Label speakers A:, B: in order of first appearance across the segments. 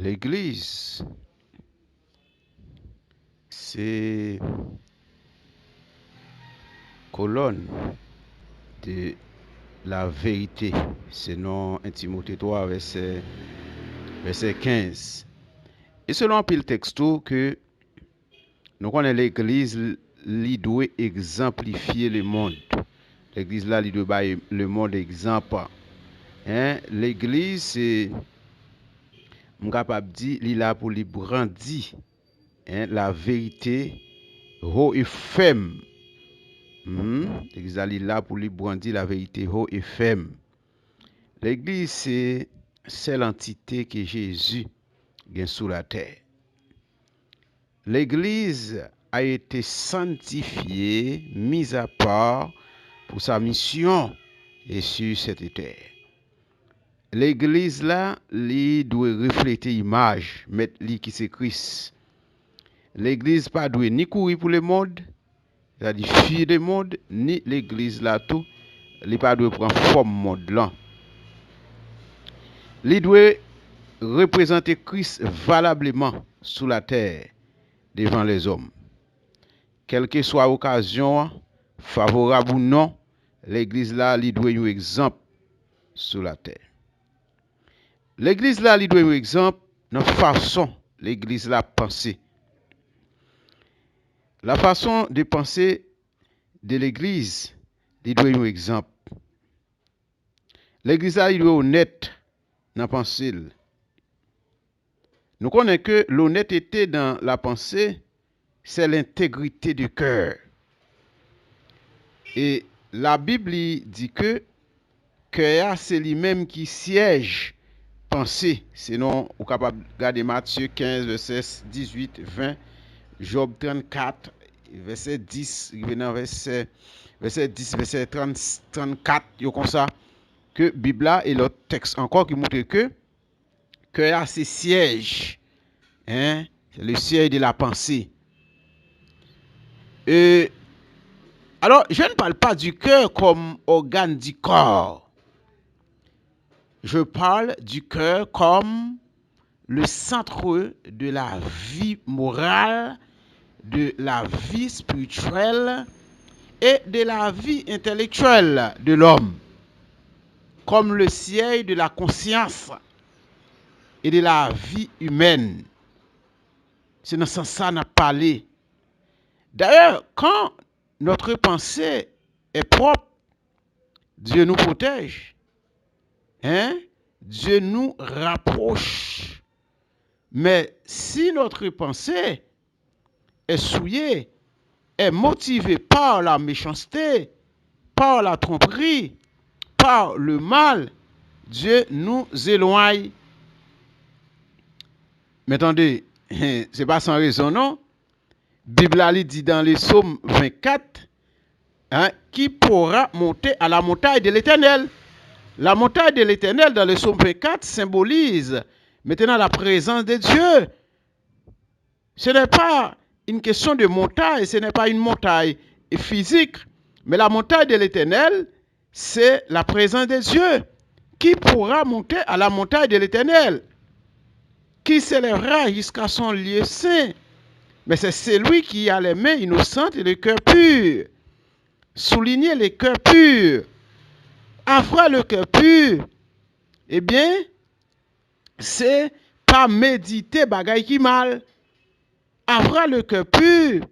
A: L'église, c'est colonne de la vérité. C'est dans 1 Timothée 3, verset 15. Et selon le texto que nous connaissons l'église, il doit exemplifier le monde. L'église là, il doit bailler le monde exemple. L'église, c'est, je suis capable de dire, il est là pour lui brandir la vérité haut et ferme. L'église là, il est là pour lui brandir la vérité haut et ferme. L'église, c'est l'entité que Jésus a sur la terre. L'église a été sanctifiée, mise à part pour sa mission et sur cette terre. L'église là, lui doit refléter l'image, mettre lui qui c'est Christ. L'église pas doit ni courir pour le monde, c'est-à-dire fuir le monde, ni l'église là tout, lui pas doit prendre forme monde là. Lui doit représenter Christ valablement sur la terre devant les hommes. Quelle que soit l'occasion, favorable ou non, l'église là, lui doit un exemple sur la terre. L'église là, lui doit un exemple dans la façon l'église là penser. La façon de penser de l'église, lui doit un exemple. L'église là, il doit être honnête dans la pensée. Nous connaissons que l'honnêteté dans la pensée, c'est l'intégrité du cœur. Et la Bible dit que cœur, c'est lui-même qui siège pensée. Sinon, vous êtes capable de regarder Matthieu 15, verset 18, 20, Job 34, verset 10, verset 10, verset 30, 34, comme ça, que Bible et l'autre texte encore qui montre que cœur, c'est siège. C'est le siège de la pensée. Alors, je ne parle pas du cœur comme organe du corps. Je parle du cœur comme le centre de la vie morale, de la vie spirituelle et de la vie intellectuelle de l'homme. Comme le siège de la conscience et de la vie humaine. C'est dans ce sens ça qu'on a parlé. D'ailleurs, quand notre pensée est propre, Dieu nous protège. Dieu nous rapproche. Mais si notre pensée est souillée, est motivée par la méchanceté, par la tromperie, par le mal, Dieu nous éloigne. Mais attendez, c'est pas sans raison, non? Bible dit dans les psaumes 24, qui pourra monter à la montagne de l'Éternel. La montagne de l'Éternel dans le psaume 24 symbolise maintenant la présence de Dieu. Ce n'est pas une question de montagne, ce n'est pas une montagne physique, mais la montagne de l'Éternel, c'est la présence de Dieu. Qui pourra monter à la montagne de l'Éternel? Qui s'élèvera jusqu'à son lieu saint? Mais c'est celui qui a les mains innocentes et le cœur pur. Souligner le cœur pur. Avoir le cœur pur, eh bien, c'est pas méditer bagaille qui mal. Avoir le cœur pur,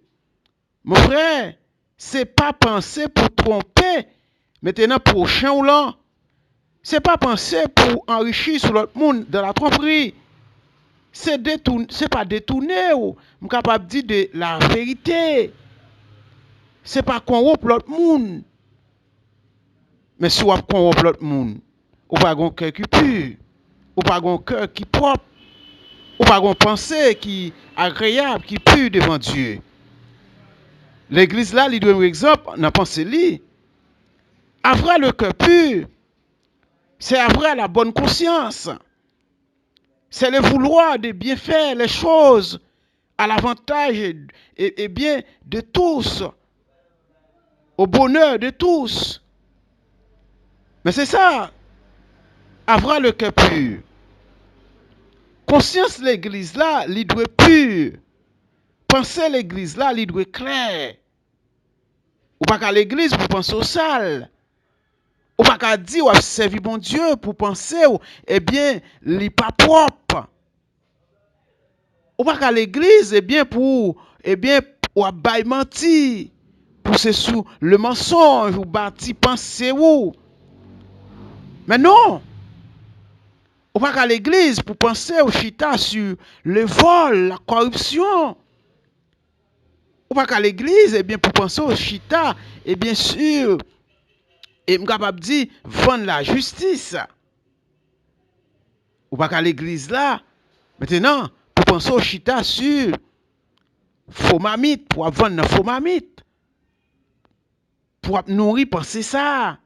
A: mon frère, c'est pas penser pour tromper maintenant prochain ou là. C'est pas penser pour enrichir sur l'autre monde dans la tromperie. C'est pas détourner ou je suis capable de dire de la vérité. C'est pas corrompre l'autre monde. Mais si on corrompt l'autre monde, ou pas un cœur qui pur, ou pas un cœur qui propre, ou pas une pensée qui agréable, qui pure devant Dieu. L'église là, il doit un exemple, dans la pensée li. Avoir le cœur pur, c'est avoir la bonne conscience. C'est le vouloir de bien faire les choses à l'avantage et bien de tous, au bonheur de tous. Mais c'est ça, avoir le cœur pur. Conscience l'église là, il doit pur. Penser l'église là, il doit clair. Ou pas qu'à l'église pour penser au sale. Ou pas qu'à dire ou à servir bon Dieu pour penser eh bien, il pas propre. Ou pas qu'à l'église pour ou à bail menti. Pour c'est sous le mensonge ou bâti penser ou. Mais non. Ou pas qu'à l'église pour penser au chita sur le vol, la corruption. Ou pas qu'à l'église pour penser au chita et bien sûr et capable de dire vendre la justice. Ou pas qu'à l'église là maintenant pour penser au chita sur faux mamite pour vendre faux mamite pour nourrir penser ça.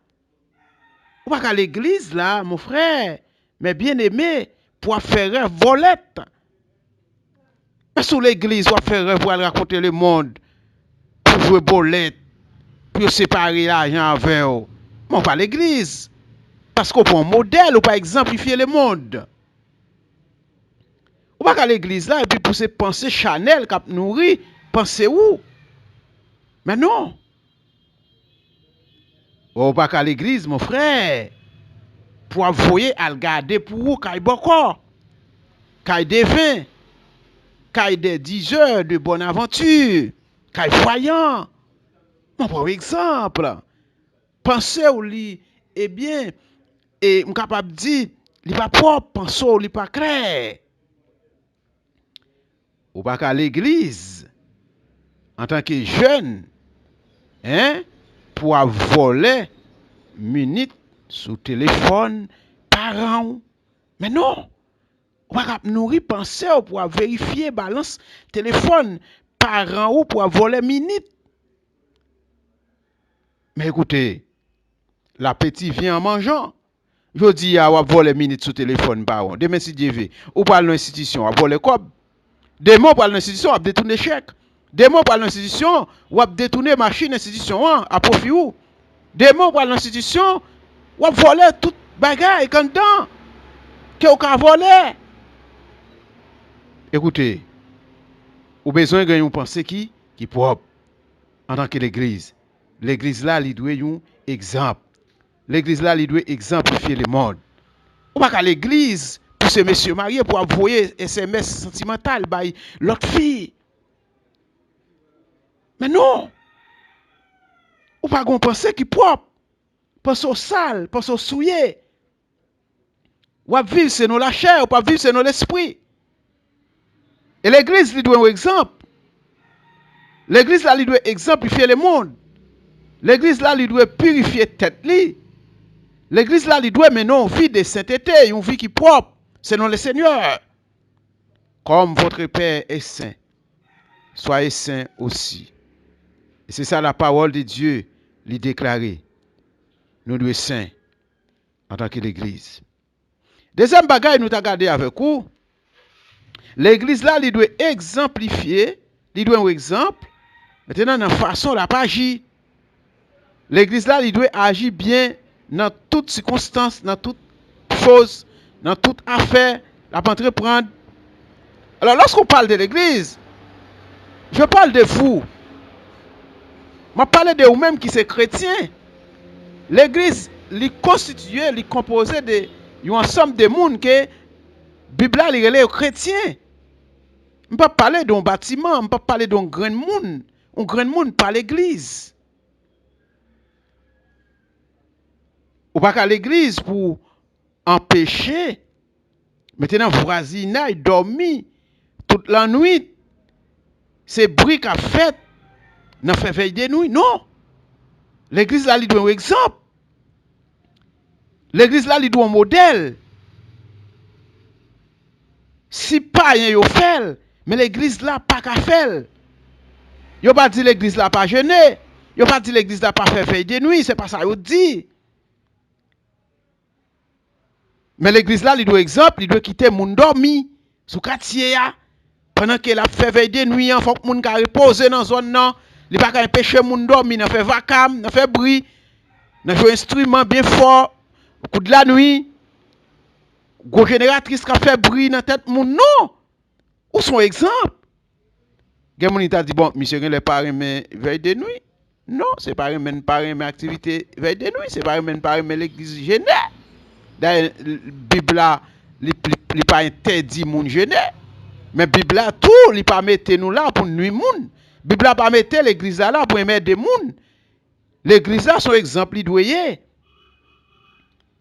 A: Ou pas qu'à l'église là mon frère mais bien aimé pour faire volette. Sous l'église, on va faire pour raconter le monde, pour jouer bolette, pour séparer l'argent avec eux. Mais pas l'église. Parce qu'on prend un modèle ou pas exemplifier le monde. Ou pas qu'à l'église là, et puis pour se penser Chanel, cap nourri, penser où? Mais non. Ou pas qu'à l'église, mon frère, pour envoyer à le garder pour vous, qu'il y ait beaucoup, qu'il y ait des vins, qu'il y ait des 10 heures de bonne aventure, qu'il y ait voyant. Par exemple, pensez au lit, eh bien, et je suis capable de dire, il n'est pas propre, pensez au lit pas clair. Ou pas qu'à l'église, en tant que jeune, hein, pour voler minutes sur téléphone, parents. Mais non, ou pas nourrir penser pour vérifier balance téléphone, parents ou pour voler minutes. Mais écoutez, l'appétit vient en mangeant. Je dis, à voler minutes sur téléphone, baron. Demain, si Dieu veut, ou par l'institution, à voler quoi? Demain, par l'institution, à détourner chèque. Demain, par l'institution, ou à détourner machine institution, à profit ou. Demain, par l'institution, ou à voler toute bagaille, quand dedans, que ou ka voler. Écoutez, ou besoin de une pensée qui propre, en tant que l'église. L'église là, il doit un exemple. L'église là, il doit exemplifier le monde. Ou pas qu'à l'église, pour ces messieurs mariés, pour envoyer SMS sentimental par l'autre fille. Mais non. Ou pas qu'on pense qui propre. Pense au sale, pense au souillé. Ou à vivre c'est nous la chair, ou pas vivre c'est nous l'esprit. Et l'église, il doit un exemple. L'église là, il doit exemplifier le monde. L'église là, il doit purifier tête li. L'église là, il doit mener une vie de sainteté, une vie qui est propre, selon le Seigneur. Comme votre Père est saint, soyez saints aussi. Et c'est ça la parole de Dieu, lui déclarer. Nous devons être saints en tant que l'église. Deuxième bagaille, nous avons regardé avec vous. L'église là, il doit exemplifier, il doit un exemple. Maintenant, dans la façon la pas agir. L'église là, il doit agir bien dans toutes circonstances, dans toutes choses, dans toute affaire, la pas entreprendre. Alors, lorsqu'on parle de l'église, je parle de vous. Je parle de vous-même qui êtes chrétiens. L'église, elle est constituée, elle est composée de ensemble de monde que la Bible est chrétien. Je ne peux pas parler d'un bâtiment, je ne peux pas parler d'un grand monde. Un grand monde par l'église. Ou pas qu'à l'église pour empêcher maintenant voisinage dormir toute la nuit. C'est bruit qu'a fait dans fait veille de nuit. Non. L'église là, il doit un exemple. L'église là, il doit un modèle. Si pas rien yo fait, mais l'église là pas qu'à faire. Yo pas dit l'église là pas jeûner. Yo pas dit l'église là pas faire veille de nuit, c'est pas ça yo dit. Mais l'église là, il doit exemple, il doit quitter moun dormi sous quartier pendant que la fait veille de nuit, il faut que moun ka reposer dans zone nan, il pas ka empêcher moun dormi, n'a fait vacarme, n'a fait bruit, n'a joué instrument bien fort au coup de la nuit. gros génératrice qui a fait bruit dans tête moun non. Ou son exemple. Gen moun ta dit bon, monsieur gen les parents mais veille de nuit. Non, c'est pas remen parents mais activité veille de nuit, c'est pas remen parents mais l'église jeûner. D'ailleurs Bible là li pas interdit moun jeûner. Mais Bible là tout, li pas mettre nous là pour nuit moun. Bible là pas mettre l'église là pour aimer des moun. L'église là son exemple li doyer.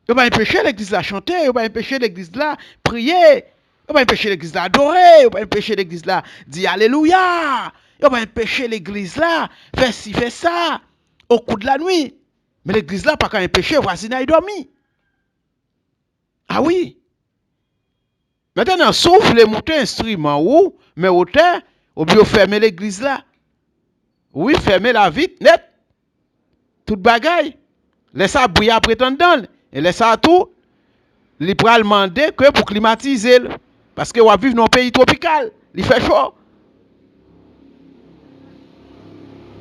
A: Yo pas empêcher l'église là chanter, yo pas empêcher l'église là prier. Yo pas empêcher l'église là adorer, yo pas empêcher l'église là dire alléluia. Yo pas empêcher l'église là faire ci faire ça au coup de la nuit. Mais l'église là pas qu'à empêcher voisin y dormir. Ah oui. Maintenant sauf les monter instrument ou mais autant ou bien fermer l'église là. Oui, fermer la vitre net. Toute bagaille. Laisse ça briller après temps et laisse ça tout. Li pral demander que pour climatiser parce que on vivre dans un pays tropical, il fait chaud.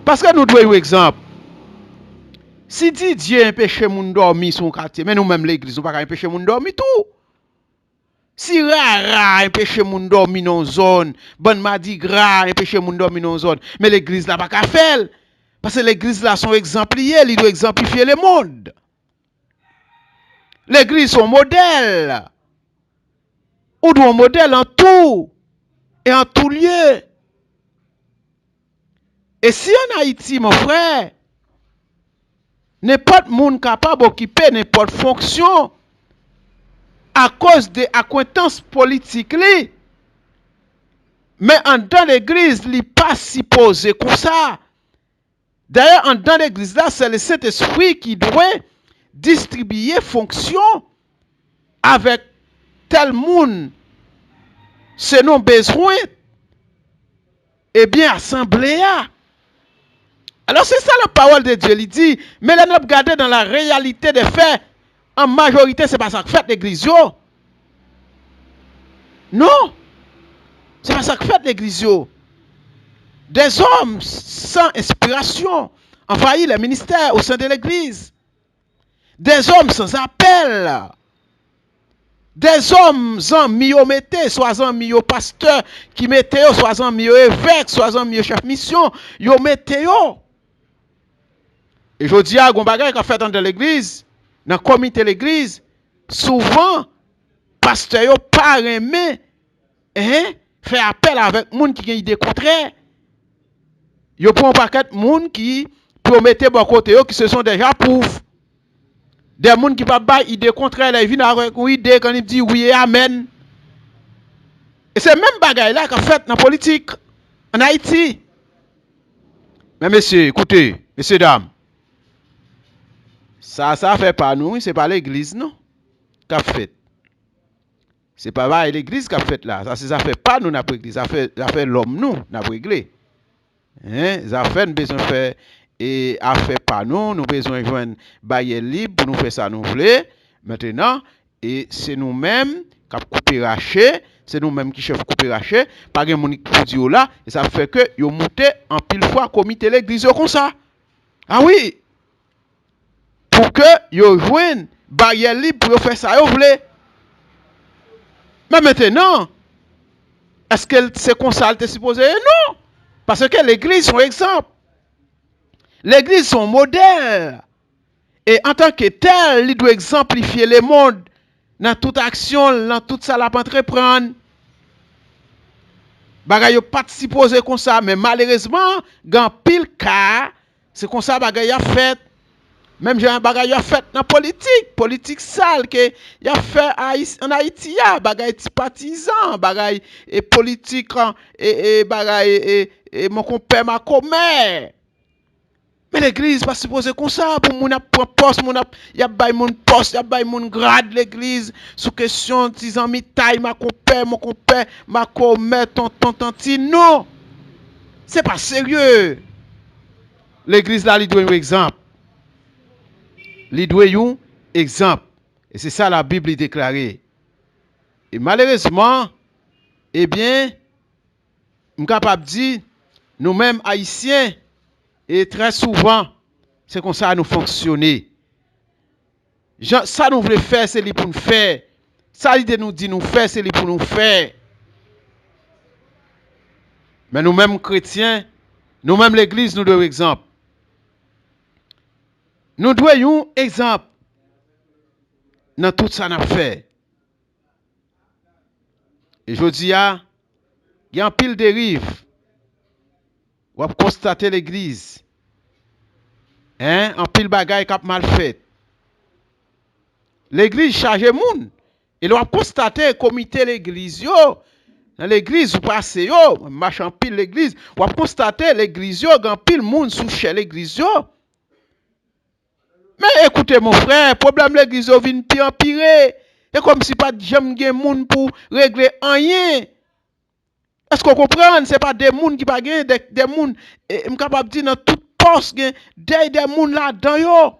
A: Parce que nous devons un exemple. Si Dieu empêche moun dormir son quartier, mais nous même l'église, nous pas empêcher moun dormir tout. Si rara empêche moun dormir dans zone, bonne mardi gras empêche moun dormir dans zone, mais l'église là pas qu'à faire parce que l'église là son exemplier, il doit exemplifier le monde. L'église son modèle. Ou doit un modèle en tout et en tout lieu. Et si en Haïti, mon frère, n'importe monde capable d'occuper n'importe fonction à cause des acquaintances politiques, mais en dans l'église, il n'est pas supposé comme ça. D'ailleurs, en dans l'église là, c'est le Saint-Esprit qui doit distribuer fonction avec tel monde, c'est nos besoins, et bien assemblée. Alors c'est ça la parole de Dieu, il dit, mais là nous regardons dans la réalité des faits, en majorité c'est pas ça que fait l'église. Non, c'est pas ça que fait l'église. Des hommes sans inspiration envahissent les ministères au sein de l'église. Des hommes sans appel. Des hommes en miomété, soit en mio pasteur qui mettent, soit en mio évêque, soit en mio chef mission, yo mettez. Et je dis à gon bagay qu'a fait dans l'église, dans le comité de l'église, souvent pasteur yo pas aimé fait appel avec moun qui a une idée contraire. Yo prend paquet moun qui promettait bon côté yo qui se sont déjà pauvres. Des gens qui ne pas idée contraire, ils viennent avec une idée quand ils disent oui et amen. Et c'est même bagaille là qu'on fait dans la politique en Haïti. Mais messieurs, écoutez, messieurs, dames, ça fait pas nous, c'est pas l'église, non, qu'a fait. C'est pas l'église qui a fait là. Ça fait pas nous, notre église. Ça fait l'homme, nous, notre réglé. Ça fait, nous besoin de faire. Et à faire pas nous besoin de joindre bailler libre pour nous faire ça nous voulons maintenant et c'est nous-mêmes qui couper racher, c'est nous-mêmes qui chef couper racher, pas gen moun qui dit là et ça fait que yo monté en pile fois comité l'église comme ça. Ah oui. Pour que yo joindre bailler libre pour faire ça yo voulez. Mais maintenant est-ce que c'est comme ça t'es supposé? Non. Parce que l'église son exemple. L'église son modèle. Et en tant que tel, il doit exemplifier le monde dans toute action, dans toute ça la entreprendre. Bagay yo pas supposé comme ça, mais malheureusement, dans pile cas, c'est comme ça bagay a fait. Même j'ai un bagay a fait dans politique sale que y a fait en Haïti, bagay partisan, bagay et politique et bagay et mon compère ma commerce. Mais l'église pas supposé comme ça pour mon prendre poste, y a bay mon poste, y a bay mon grade l'église sous question disant mi taille ma compère, mon compère, ma commerce, tonton tantine. Non. C'est pas sérieux. L'église là, il doit un exemple. Il doit un exemple. Et c'est ça la Bible déclarée. Et malheureusement, eh bien, je suis capable de dire, nous-mêmes haïtiens, et très souvent, c'est comme ça nous fonctionner. Ça nous voulons faire, c'est pour nous faire. Ça l'idée nous dit nous faire, c'est pour nous faire. Mais nous-mêmes chrétiens, nous-mêmes l'église, nous devons exemple. Nous devons un exemple dans tout ça qu'on a fait. Et je dis, il y a un pile dérive. On va constater l'église. Un pile bagaille qui a mal fait. L'église charge moun. Et on va constater comité l'église yo. Dans l'église, vous passez yo, marche en pile l'église, on va constater l'église yo, grand pile moun sous chez l'église yo. Mais écoutez mon frère, problème l'église yo vient pire empirer. Et comme si pas de jamais gen moun pour régler rien. Est-ce qu'on comprend? C'est pas des moun qui pas gen, des moun, m'm capable dire dans tout poste gen, des moun là-dedans yo.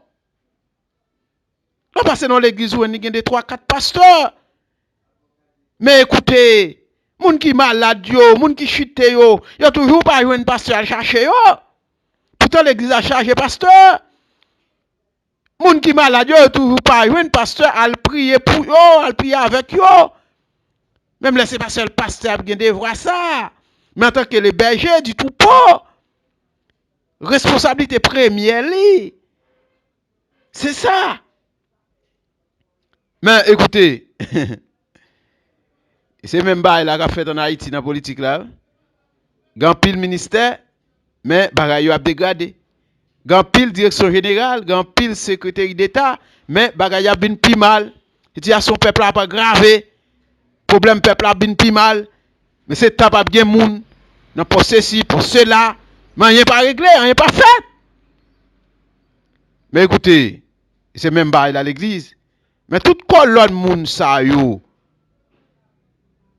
A: On passe dans l'église où il y a des 3-4 pasteurs. Mais écoutez, moun qui malade yo, moun qui chute yo, yo toujours pas un pasteur à chercher yo. Pourtant l'église a chargé pasteur. Moun qui malade yo, toujours pas un pasteur à prier pour yo, à prier avec yo. Même laissez pas seul pasteur qui de voir ça. Mais en tant que le berger du troupeau, responsabilité première li. C'est ça. Mais écoutez, c'est même bail la fait en Haïti dans la politique là. Grand pile ministère, mais bagay yo a dégradé. Grand pile direction générale, grand pile secrétaire d'État, mais bagay a bin pi mal. Situation peuple a pas gravé. Problème peuple a bin pi mal. Mais c'est tap ap gen moun dans pour ceci, pour cela, mais rien pas réglé, rien pas fait. Mais écoutez, c'est même bail là l'église. Mais toute colonne moun sa yo.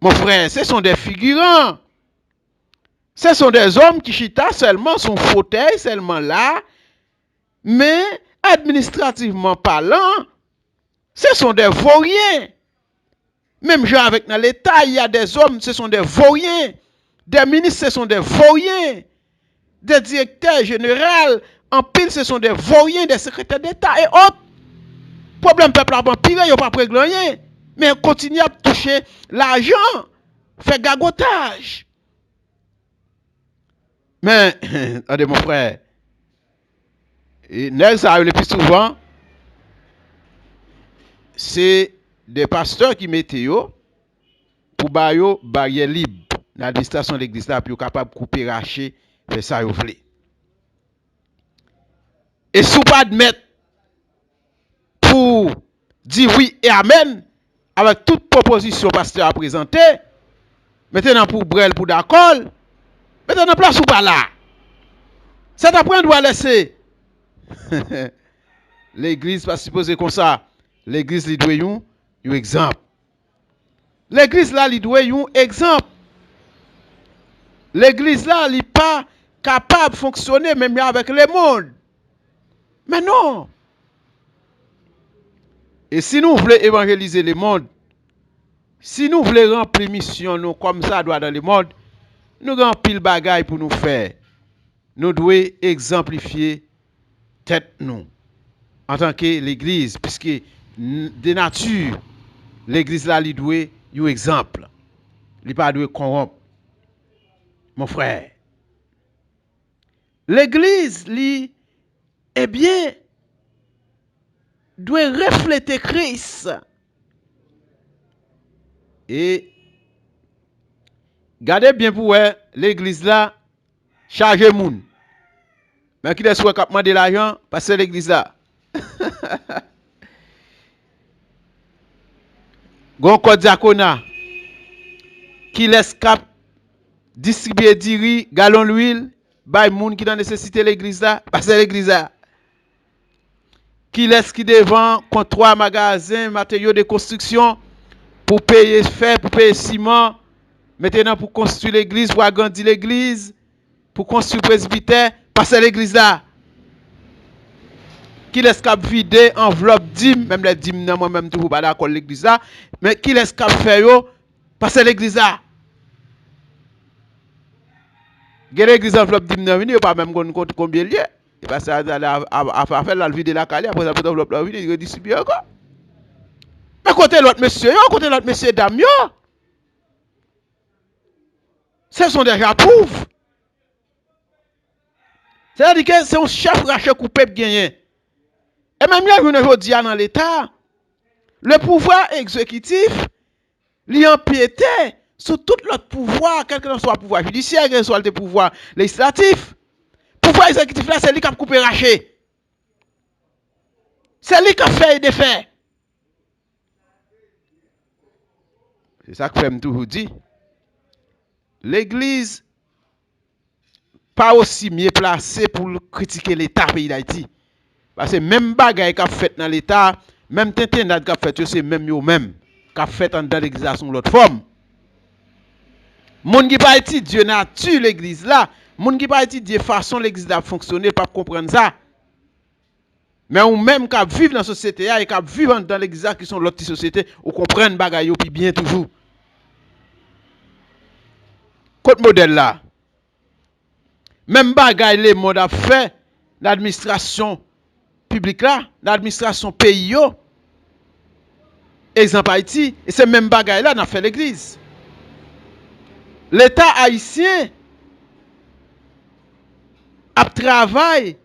A: Mon frère, ce sont des figurants. Ce sont des hommes qui chita seulement son fauteuil, seulement là. Mais administrativement parlant, ce sont des vauriens. Même genre avec dans l'État, il y a des hommes, ce sont des vauriens. Des ministres, ce sont des vauriens. Des directeurs généraux, en pile, ce sont des vauriens, des secrétaires d'État et autres. Problème peuple a empiré, il n'y a pas régler rien. Mais continue à toucher l'argent, faire gagotage. Mais, attendez mon frère, nèg ça le plus souvent, c'est des pasteurs qui mettent yo pour ba yo barrière libre dans l'administration de l'église là pour capable couper racher faire ça yo vle. Et sous pas admettre pour dire oui et amen avec toute proposition pasteur a présenté, maintenant pour brel pour d'accord, maintenant place ou pas là. C'est après on doit laisser l'église pas supposé comme ça. L'église li doit un exemple. L'église là li doit un exemple. L'église là li pas capable de fonctionner même avec le monde. Mais non. Et si nous voulons évangéliser le monde, si nous voulons remplir mission nous comme ça doit dans le monde, nous avons pile bagaille pour nous faire. Nous devons exemplifier tête nous en tant que l'église, puisque de nature l'église là li doit un exemple. Il pas doit corrompre. Mon frère. L'église li eh bien doit refléter Christ. Et gardez bien pour l'église là charge moun. Mais qui laisse cap demander l'argent parce que l'église là. Gon code diaconat qui laisse cap distribuer du riz, gallon d'huile, bay moun qui dans nécessité l'église là, parce que l'église là. Qui laisse qui devant comptoir magasin, matériaux de construction pour payer fer, pour payer ciment, maintenant pour construire l'église, pour agrandir l'église, pour construire le presbytère, parce que l'église là. Qui laisse cap vider enveloppe dîme, même les dîmes non moi même toujours pas d'accord l'église là, mais qui laisse cap faire yo parce que l'église là. Gè l'église enveloppe dîme non vini, pas même compte combien lié. Et parce que à faire la vider la cali après ça enveloppe là vini redistribuer encore. Mais côté l'autre monsieur, côté l'autre monsieur dame, ce sont déjà pauvres. C'est-à-dire que c'est un chef rachet coupé gagné. Et même là, aujourd'hui, dans l'État, le pouvoir exécutif, il empiétait sur tout l'autre pouvoir, quel que soit le pouvoir judiciaire, quel que soit le pouvoir législatif. Le pouvoir exécutif là, c'est lui qui a coupé raché. C'est lui qui a fait des faits. C'est ça que je toujours dit. L'Église pas aussi mieux placée pour critiquer l'État pays d'Haïti. Parce que même bagaille qu'a fait dans l'État, même tintinade qu'a fait, c'est même yo même qu'a fait dans l'Église sous l'autre forme. Moun qui pas étudier nature l'Église là, moun qui pas étudier façon l'Église a fonctionner, pas comprendre ça. Mais ou même qui vivent dans la société et qui vivent dans l'Église qui sont l'autre société, ou comprennent bagaille puis bien toujours. Côté modèle là. Même bagaille les monde a fait l'administration publique là, l'administration pays yo. Exemple Haïti, et c'est même bagaille là n'a fait l'église. L'État haïtien a travaillé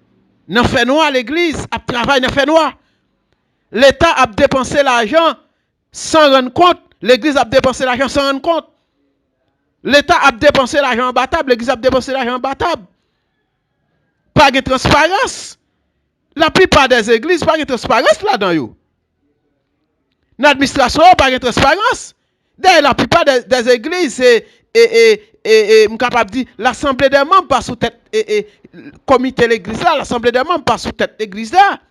A: dans fait noir l'église, a travaillé dans fait noir. L'État a dépensé l'argent sans rendre compte, l'église a dépensé l'argent sans rendre compte. L'État a dépensé l'argent en battable, l'église a dépensé l'argent en battable. Pas de transparence. La plupart des églises, pas de transparence là-dedans. L'administration, pas de transparence. D'ailleurs, la plupart des églises, je suis capable de dire, l'assemblée des membres pas sous tête, comité l'église là, l'assemblée des membres pas sous tête l'église là.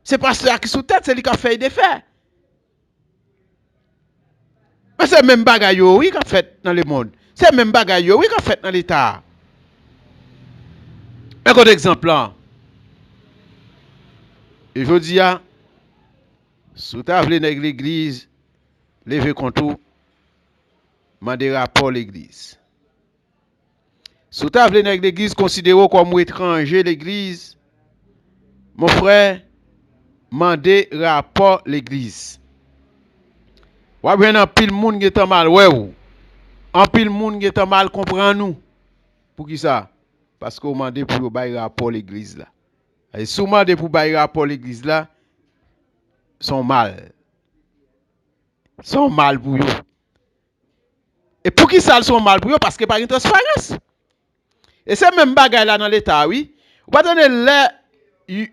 A: C'est pas ceux qui sous tête, c'est lui qui a fait des faits. Mais c'est même bagaille oui qui a fait dans le monde. C'est même bagaille oui qui a fait dans l'État. Un autre exemple là. Et je dis, si tu as voulu dans l'église, lever contre tout, mandez rapport l'église. Si tu as voulu dans l'église, considérez comme étranger l'église, mon frère, mandez rapport l'église. Ou bien un pile monde qui est mal, ouais ou. En pile monde qui est mal, comprend nous. Pour qui ça? Parce qu'on demande pour bailler rapport l'église là. Et souvent pour bailler rapport l'église là, sont mal. Sont mal pour eux. Et pour qui ça sont mal pour eux? Parce que pas une transparence. Et c'est même bagaille là dans l'État, oui. Vous pas donner le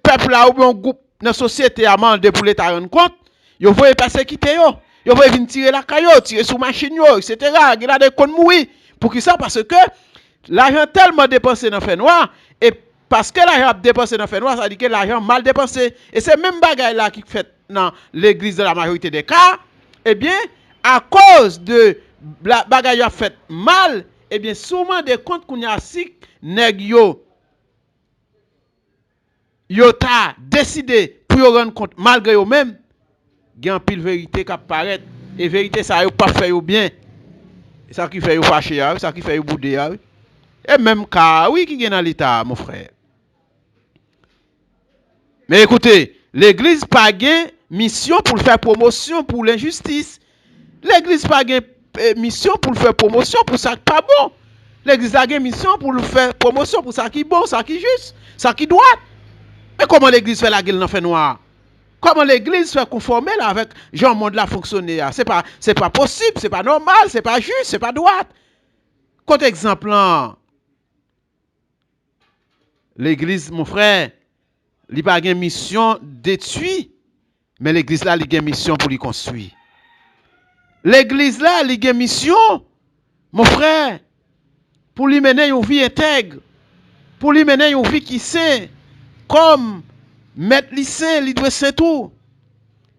A: peuple là ou un groupe dans la société à demander pour l'État rendre compte, vous voyez passer quitter yo. Vous voyez venir tirer la caillou, tirer sur machine yo, etc. Il a des comptes mourir. Pour qui ça? Parce que l'argent tellement dépensé dans le fait noir, et parce que l'argent dépensé dans le fait noir, ça dit que l'argent mal dépensé. Et c'est même bagaille là qui fait dans l'église dans la majorité des cas, eh bien, à cause de la bagaille a fait mal, eh bien, souvent des comptes qu'on y a si nèg yo ta décidé pour yo rendre compte malgré eux même, il y a un pile vérité qui apparaît, et vérité ça yo pas fait yo bien. Ça qui fait yo fâché, ça qui fait yo boudé. Et même cas, oui, qui est dans l'État, mon frère. Mais écoutez, l'église pas gain mission pour faire promotion pour l'injustice. L'église pas gain mission pour faire promotion pour ça qui pas bon. L'église a gain mission pour faire promotion pour ça qui bon, ça qui juste, ça qui doit. Mais comment l'église fait la gueule dans fait noir? Comment l'église fait conformer là avec Jean monde la fonctionner? C'est pas possible, c'est pas normal, c'est pas juste, c'est pas droit. Côté exemple là, l'église, mon frère, il n'a pas une mission détruire, mais l'église là, il a une mission pour lui construire. L'église là, il a une mission, mon frère, pour lui mener une vie intègre, pour lui mener une vie qui saint, comme mettre les saints, il doit saint tout.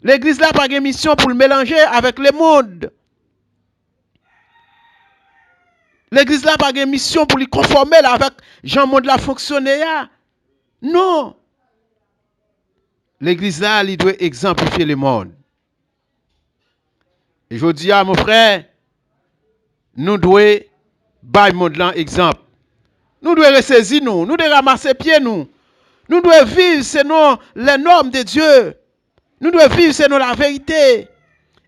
A: L'église là, n'a pas une mission pour le mélanger avec le monde. L'église là, n'a pas une mission pour lui conformer là, avec Jean-Monde la fonctionner. Non. L'église là, il doit exemplifier le monde. Et je dis à mon frère, nous devons bailler le monde là exemple. Nous devons ressaisir nous devons ramasser pieds nous. Nous devons vivre selon les normes de Dieu. Nous devons vivre, c'est nous la vérité.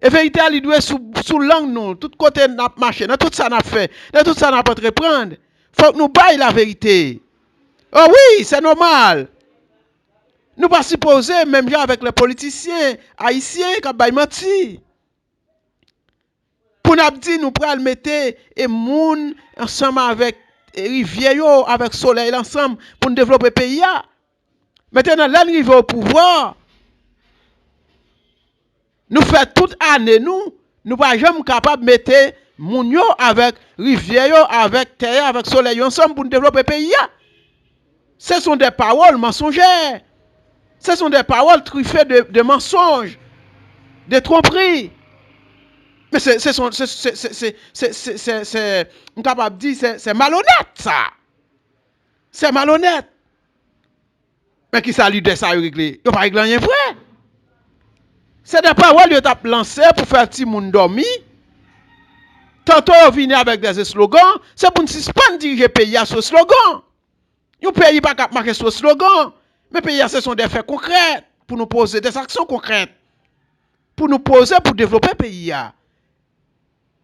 A: Et vérité, elle doit sous langue nous, tout côté n'a marché, dans tout ça n'a fait, dans tout ça n'a pas entreprendre. Faut que nous baillons la vérité. Oh oui, c'est normal. Nous pas supposer même avec les politiciens haïtiens qui baillent menti. Pour nous dire nous pral mettre et moun ensemble avec rivière avec soleil ensemble pour nous développer le pays. Maintenant là nous arrivons au pouvoir. Nous faisons toute année nous pas jamais capable de mettre moun yo avec rivière avec terre avec soleil ensemble pour nous développer le pays. Ce sont des paroles mensongères. Ce sont des paroles truffées de mensonges, de tromperies. Mais on est capable de dire c'est malhonnête ça. C'est malhonnête. Mais qui ça lui de ça régler? Il n'y a pas réglé rien vrai. C'est des paroles que tu as lancées pour faire petit monde dormir. Tantôt on vient avec des slogans, c'est pour nous suspendre diriger le pays à ce slogan. Le pays pas capable de marquer ce slogan. Mais pays ce sont des faits concrets pour nous poser des actions concrètes. Pour nous poser pour développer le pays.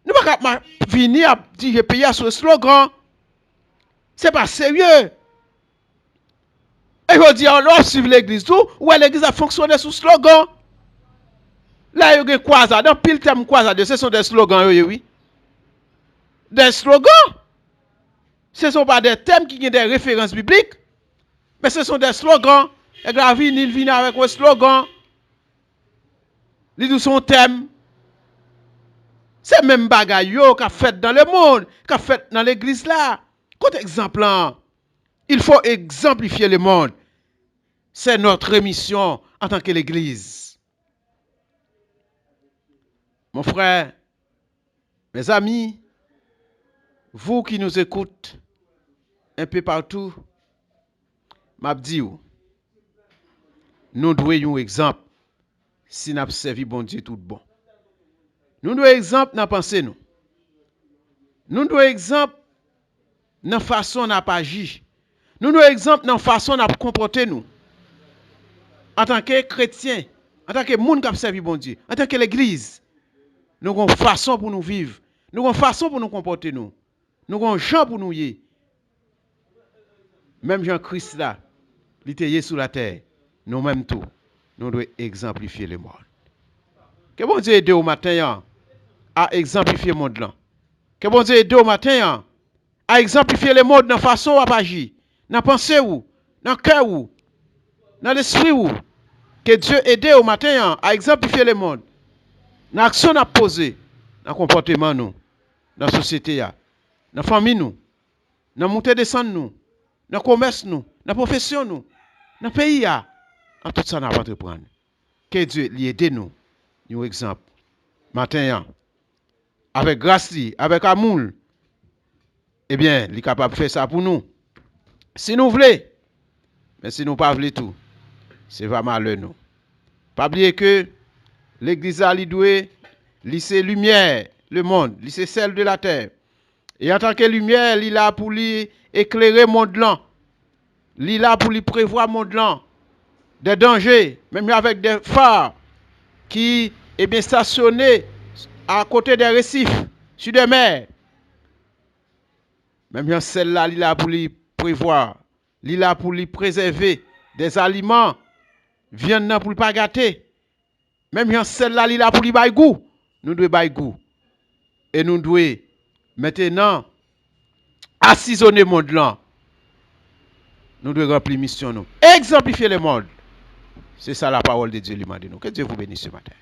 A: Nous ne pouvons pas venir à dire pays à ce slogan. Ce n'est pas sérieux. Et je dis, on suivre l'église tout, ou l'église a fonctionné sous slogan. Là, il y a des croisades, dans pile terme croisade, ce sont des slogans, oui. Des slogans. Ce ne sont pas des thèmes qui ont des références bibliques, mais ce sont des slogans. Et la vie, il vient avec un slogan. Il dit son thème. C'est même bagaille qu'a fait dans le monde, qu'a fait dans l'église là. Contre exemple, il faut exemplifier le monde. C'est notre mission en tant que l'église. Mon frère, mes amis, vous qui nous écoutez un peu partout, m'a dit, nous devons un exemple si nous avons servi bon Dieu tout bon. Nous devons exemple dans la pensée nous. Nous devons exemple dans la façon dont nous agir. Nous devons exemple dans la façon dont nous comporter nous. En tant que chrétiens, en tant que monde qui a servi bon Dieu, en tant que l'église, nous avons une façon pour nous vivre. Nous avons une façon pour nous comporter nous. Nous avons un genre pour nous y. Même Jean-Christ là, il était sur la terre. Nous même tout. Nous devons exemplifier le monde. Que bon Dieu aide au matin à exemplifier le monde là. Que bon Dieu aide au matin à exemplifier le monde dans la façon à agir, dans la pensée ou, dans le cœur ou, dans l'esprit ou. Que Dieu aide au matin à exemplifier le monde. Dans l'action à poser, dans le comportement nous, dans la société, dans la famille nous, dans la montée descendre nous, dans le commerce nous, dans la profession nous, dans le pays en tout ça, nous allons entreprendre. Que Dieu aide nous, un exemple. Matin, avec grâce, avec amour, eh bien, il est capable de faire ça pour nous. Si nous voulons, mais si nous ne voulons pas tout, c'est vraiment malheur nous. Pas oublier que l'église a doit lycée lumière, le monde, lycée celle de la terre. Et en tant que lumière, il est là pour lui éclairer le monde là. Il est là pour lui prévoir le monde là. Des dangers, même avec des phares qui est bien stationnés à côté des récifs, sur des mers. Même celle-là, il est là pour lui prévoir. Il est là pour lui préserver des aliments. Viande pour ne pas gâter. Même celle-là, il est là pour lui bailler goût. Nous devons bailler goût. Et nous devons maintenant assaisonner le monde là. Nous devons remplir mission nous. Exemplifier le monde. C'est ça la parole de Dieu lui m'a dit nous. Que Dieu vous bénisse ce matin.